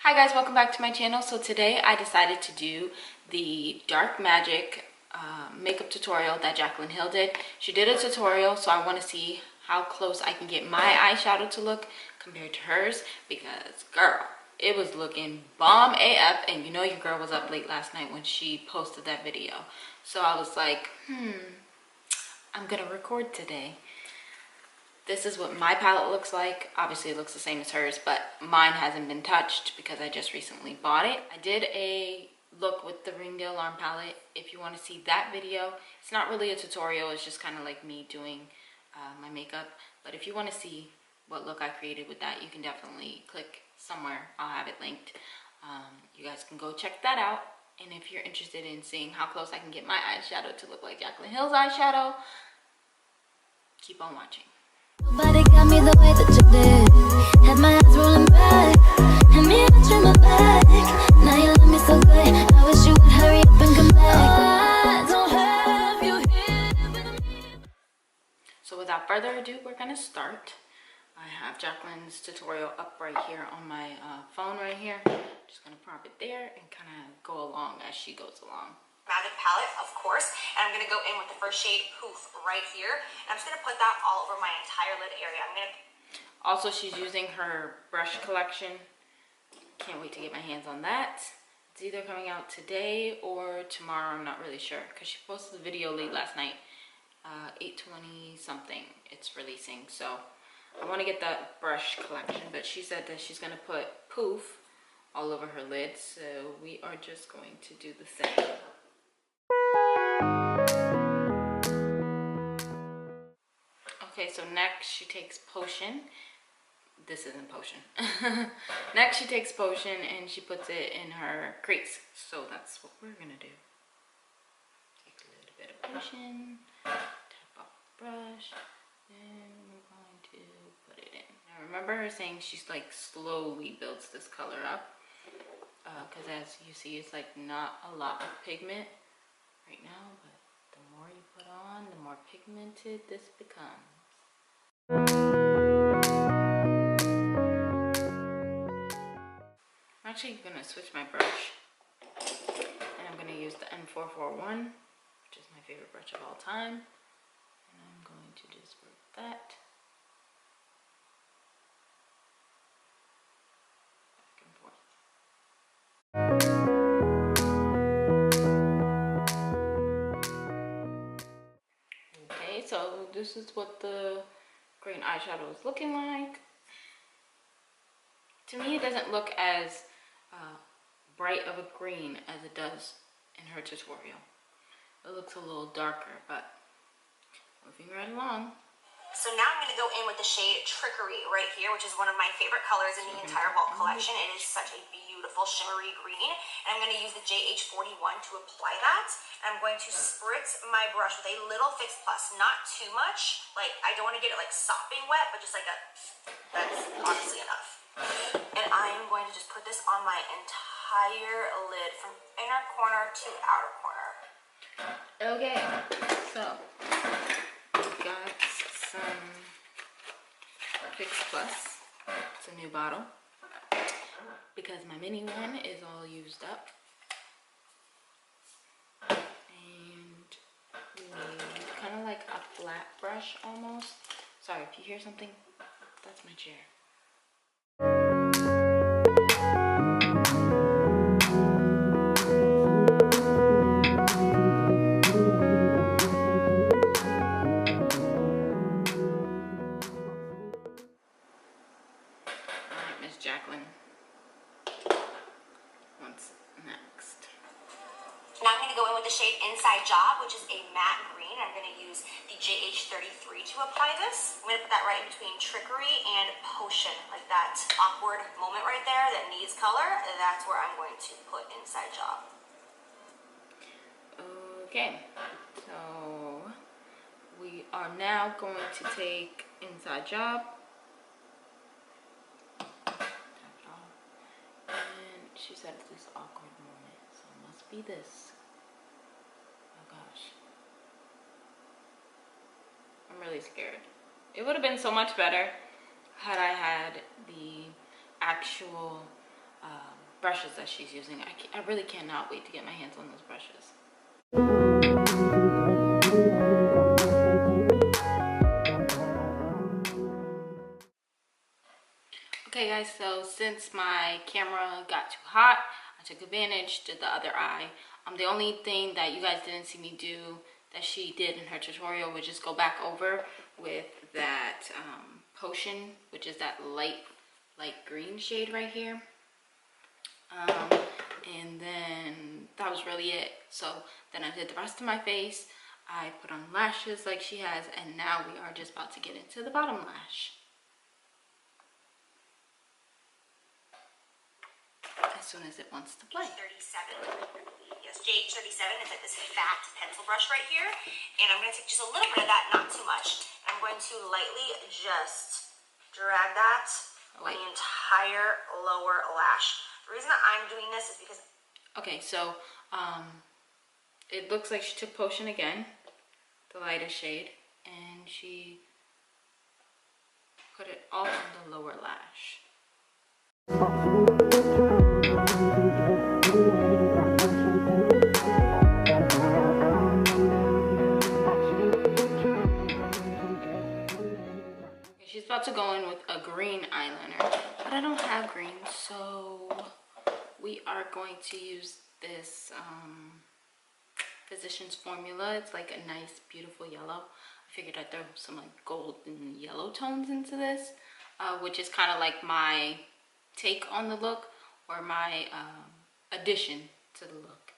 Hi guys, welcome back to my channel. So today I decided to do the Dark Magic makeup tutorial that Jaclyn Hill did. She did a tutorial, so I want to see how close I can get my eyeshadow to look compared to hers, because girl, it was looking bomb AF, and you know your girl was up late last night when she posted that video. So I was like, I'm gonna record today. This is what my palette looks like. Obviously it looks the same as hers, but mine hasn't been touched because I just recently bought it. I did a look with the Ring the Alarm palette. If you want to see that video, it's not really a tutorial, it's just kind of like me doing my makeup. But if you want to see what look I created with that, you can definitely click somewhere. I'll have it linked. You guys can go check that out. And if you're interested in seeing how close I can get my eyeshadow to look like Jaclyn Hill's eyeshadow, keep on watching. Nobody got me the way that you did. Had my eyes rolling back, had me touching my back. Now you love me so good, I wish you would hurry up and come back. I don't have you here with me. So without further ado, we're gonna start. I have Jaclyn's tutorial up right here on my phone right here. Just gonna prop it there and kind of go along as she goes along. Magic palette, of course, and I'm going to go in with the first shade, Poof, right here, and I'm just going to put that all over my entire lid area. Also, she's using her brush collection. Can't wait to get my hands on that. It's either coming out today or tomorrow, I'm not really sure, because she posted the video late last night, 8:20 something it's releasing. So I want to get that brush collection, but she said that she's going to put Poof all over her lid, so we are just going to do the same. Okay, so next she takes Potion. This isn't Potion. Next she takes Potion and she puts it in her crease. So that's what we're gonna do. Take a little bit of Potion, tap off the brush, and we're going to put it in. Now remember her saying she's like slowly builds this color up, because as you see, it's like not a lot of pigment right now, but the more you put on, the more pigmented this becomes. I'm actually going to switch my brush, and I'm going to use the N441, which is my favorite brush of all time, and I'm going to just work that back and forth. Okay, so this is what the green eyeshadow is looking like. To me, it doesn't look as bright of a green as it does in her tutorial. It looks a little darker, but moving right along. So now I'm going to go in with the shade Trickery right here, which is one of my favorite colors in the entire Vault collection. It is such a beautiful shimmery green, and I'm going to use the JH41 to apply that. And I'm going to spritz my brush with a little Fix Plus, not too much. Like, I don't want to get it like sopping wet, but just like that's honestly enough. And I am going to just put this on my entire lid from inner corner to outer corner. Okay, so we got some Fix Plus. It's a new bottle because my mini one is all used up. And we need kind of like a flat brush almost. Sorry if you hear something, that's my chair. Jaclyn, what's next? Now I'm going to go in with the shade Inside Job, which is a matte green. I'm going to use the JH33 to apply this. I'm going to put that right in between Trickery and Potion, like that awkward moment right there that needs color. That's where I'm going to put Inside Job. Okay, so we are now going to take Inside Job. She said it's this awkward moment, so it must be this. Oh gosh. I'm really scared. It would have been so much better had I had the actual brushes that she's using. I really cannot wait to get my hands on those brushes. Okay guys, so since my camera got too hot, I took advantage, did the other eye. The only thing that you guys didn't see me do that she did in her tutorial was just go back over with that potion, which is that light green shade right here. And then that was really it. So then I did the rest of my face. I put on lashes like she has, and now we are just about to get into the bottom lash. As soon as it wants to play. 37. Yes, JH37 is like this fat pencil brush right here. And I'm going to take just a little bit of that, not too much. I'm going to lightly just drag that on the entire lower lash. The reason that I'm doing this is because... Okay, so it looks like she took Potion again, the lighter shade, and she put it all on the lower lash. She's about to go in with a green eyeliner, but I don't have green, so we are going to use this Physicians Formula. It's like a nice, beautiful yellow. I figured I'd throw some like gold and yellow tones into this, which is kind of like my take on the look, or my addition to the look.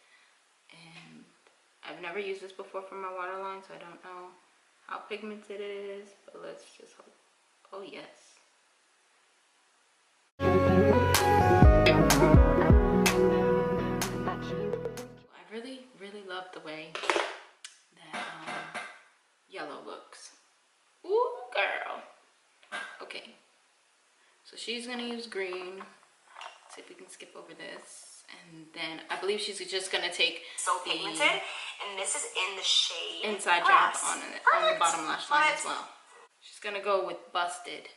And I've never used this before for my waterline, so I don't know how pigmented it is, but let's just hope. Oh yes. I really love the way that yellow looks. Ooh, girl. Okay, so she's gonna use green. Let's see if we can skip over this. And then I believe she's just gonna take so pigmented, and this is in the shade inside job on the bottom lash line as well. She's gonna go with Busted,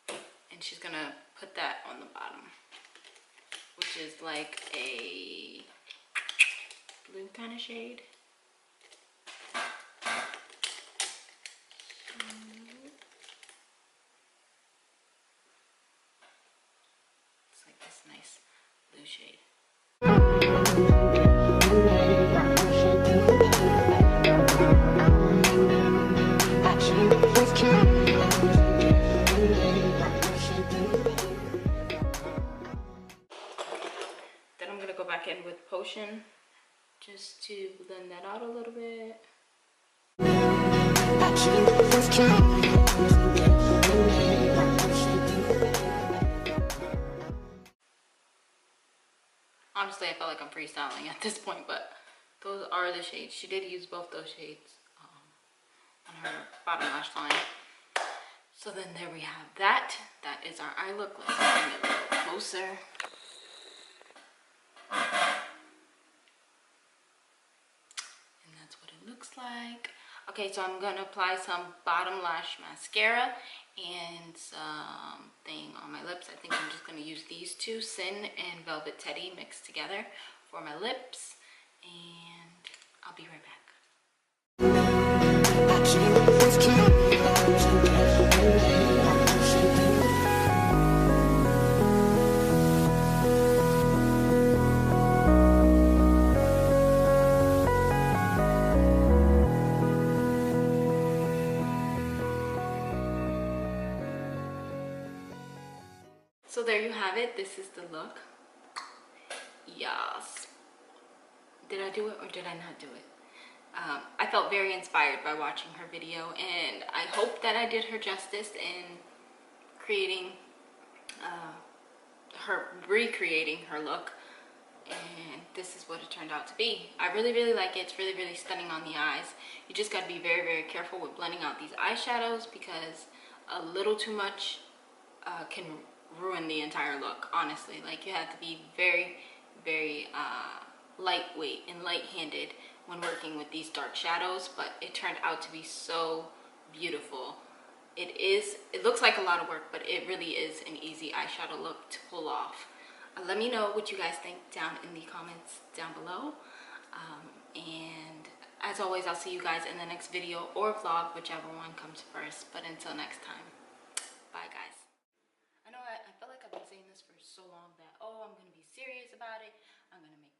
and she's gonna put that on the bottom, which is like a blue kind of shade. It's like this nice blue shade. Then I'm gonna go back in with Potion just to blend that out a little bit. Honestly, I felt like I'm freestyling at this point, but those are the shades. She did use both those shades on her bottom lash line. So then there we have that. That is our eye look. Let's bring it a little closer. And that's what it looks like. Okay, so I'm going to apply some bottom lash mascara and something on my lips. I think I'm just going to use these two, Sin and Velvet Teddy, mixed together for my lips. And I'll be right back. So there you have it. This is the look. Yes. Did I do it or did I not do it? I felt very inspired by watching her video, and I hope that I did her justice in creating recreating her look, and this is what it turned out to be. I really like it. It's really stunning on the eyes. You just got to be very careful with blending out these eyeshadows, because a little too much can ruin the entire look, honestly. Like, you have to be very lightweight and light-handed when working with these dark shadows, but it turned out to be so beautiful. It looks like a lot of work, but it really is an easy eyeshadow look to pull off. Let me know what you guys think down in the comments down below. And as always, I'll see you guys in the next video or vlog, whichever one comes first. But until next time, bye guys. I know I feel like I've been saying this for so long that, oh, I'm gonna be serious about it, I'm gonna make